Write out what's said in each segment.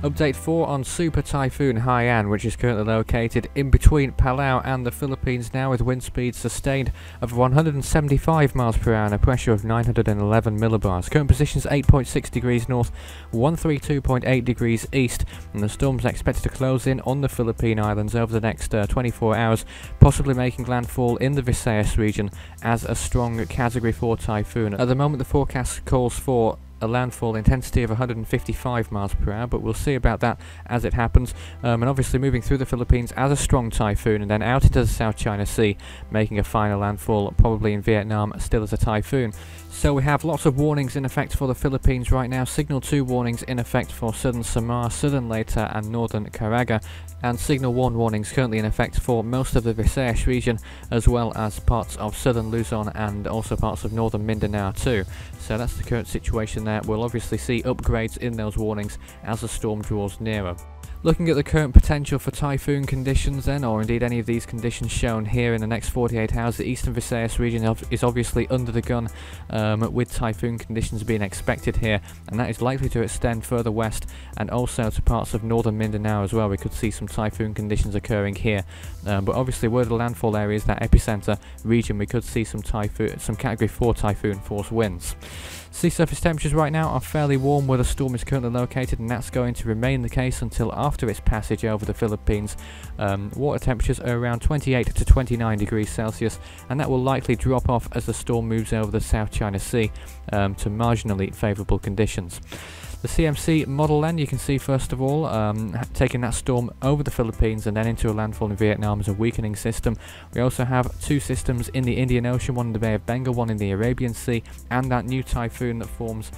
Update 4 on Super Typhoon Haiyan, which is currently located in between Palau and the Philippines now, with wind speeds sustained of 175 miles per hour and a pressure of 911 millibars. Current position is 8.6 degrees north, 132.8 degrees east, and the storm is expected to close in on the Philippine Islands over the next 24 hours, possibly making landfall in the Visayas region as a strong Category 4 typhoon. At the moment, the forecast calls for a landfall intensity of 155 miles per hour, but we'll see about that as it happens, and obviously moving through the Philippines as a strong typhoon and then out into the South China Sea, making a final landfall probably in Vietnam still as a typhoon. So we have lots of warnings in effect for the Philippines right now. Signal 2 warnings in effect for southern Samar, southern Leyte and northern Caraga, and Signal 1 warnings currently in effect for most of the Visayas region, as well as parts of southern Luzon and also parts of northern Mindanao too. So that's the current situation there. We'll obviously see upgrades in those warnings as the storm draws nearer. Looking at the current potential for typhoon conditions then, or indeed any of these conditions shown here in the next 48 hours, the eastern Visayas region is obviously under the gun, with typhoon conditions being expected here, and that is likely to extend further west and also to parts of northern Mindanao as well. We could see some typhoon conditions occurring here, but obviously where the landfall area is, that epicenter region, we could see some Category 4 typhoon force winds. Sea surface temperatures right now are fairly warm where the storm is currently located, and that's going to remain the case until after its passage over the Philippines. Water temperatures are around 28 to 29 degrees Celsius, and that will likely drop off as the storm moves over the South China Sea to marginally favourable conditions. The CMC model then, you can see first of all, taking that storm over the Philippines and then into a landfall in Vietnam as a weakening system. We also have 2 systems in the Indian Ocean, one in the Bay of Bengal, one in the Arabian Sea, and that new typhoon that forms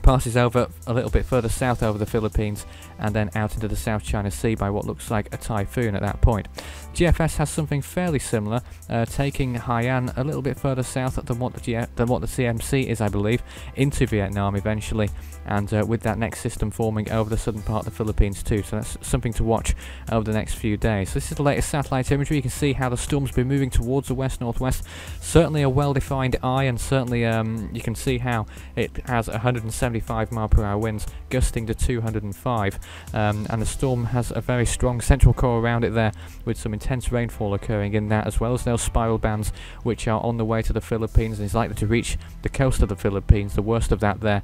passes over a little bit further south over the Philippines and then out into the South China Sea by what looks like a typhoon at that point. GFS has something fairly similar, taking Haiyan a little bit further south than what the CMC is, I believe, into Vietnam eventually, and with that next system forming over the southern part of the Philippines too. So that's something to watch over the next few days. So this is the latest satellite imagery. You can see how the storm's been moving towards the west-northwest. Certainly a well-defined eye, and certainly you can see how it has 175 mile per hour winds gusting to 205, and the storm has a very strong central core around it there, with some intense rainfall occurring in that, as well as those spiral bands which are on the way to the Philippines and is likely to reach the coast of the Philippines, the worst of that there,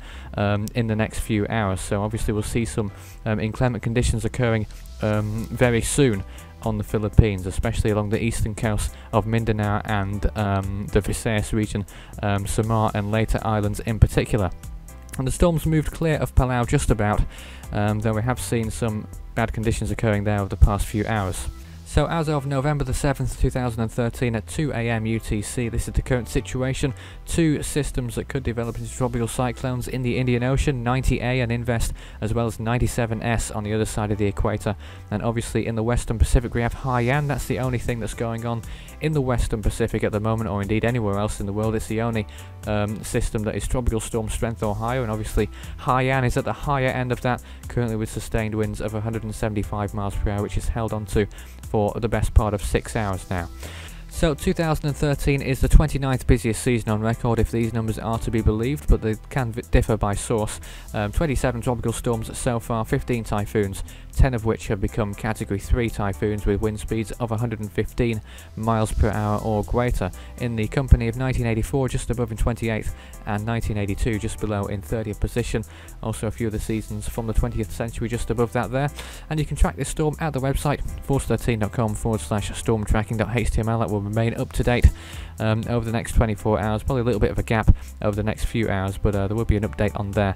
in the next few hours. So obviously we'll see some inclement conditions occurring very soon on the Philippines, especially along the eastern coast of Mindanao and the Visayas region, Samar and Leyte Islands in particular. And the storm's moved clear of Palau just about, though we have seen some bad conditions occurring there over the past few hours. So as of November the 7th, 2013 at 2 AM UTC, this is the current situation. 2 systems that could develop into tropical cyclones in the Indian Ocean, 90A and Invest, as well as 97S on the other side of the equator. And obviously in the Western Pacific we have Haiyan. That's the only thing that's going on in the Western Pacific at the moment, or indeed anywhere else in the world. It's the only system that is tropical storm strength or higher, and obviously Haiyan is at the higher end of that, currently with sustained winds of 175 miles per hour, which is held onto for the best part of 6 hours now. So 2013 is the 29th busiest season on record if these numbers are to be believed, but they can differ by source. 27 tropical storms so far, 15 typhoons, 10 of which have become Category 3 typhoons with wind speeds of 115 miles per hour or greater. In the company of 1984 just above in 28th and 1982 just below in 30th position. Also a few of the seasons from the 20th century just above that there. And you can track this storm at the website force13.com/stormtracking.html. That will remain up to date over the next 24 hours, probably a little bit of a gap over the next few hours, but there will be an update on there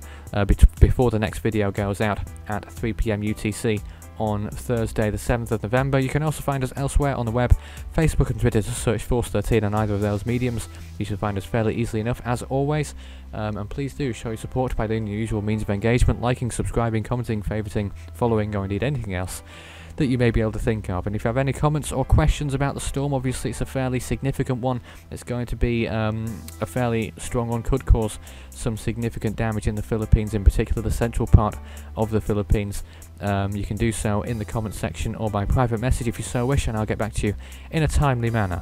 before the next video goes out at 3 PM UTC on Thursday the 7th of November. You can also find us elsewhere on the web, Facebook and Twitter. Just search Force13 on either of those mediums. You should find us fairly easily enough as always, and please do show your support by doing the usual means of engagement, liking, subscribing, commenting, favouriting, following, or indeed anything else that you may be able to think of. And if you have any comments or questions about the storm, obviously it's a fairly significant one. It's going to be a fairly strong one, could cause some significant damage in the Philippines, in particular the central part of the Philippines. You can do so in the comment section or by private message if you so wish, and I'll get back to you in a timely manner.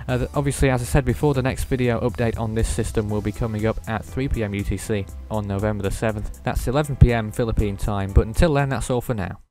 Obviously, as I said before, the next video update on this system will be coming up at 3 PM UTC on November the 7th. That's 11 PM Philippine time, but until then, that's all for now.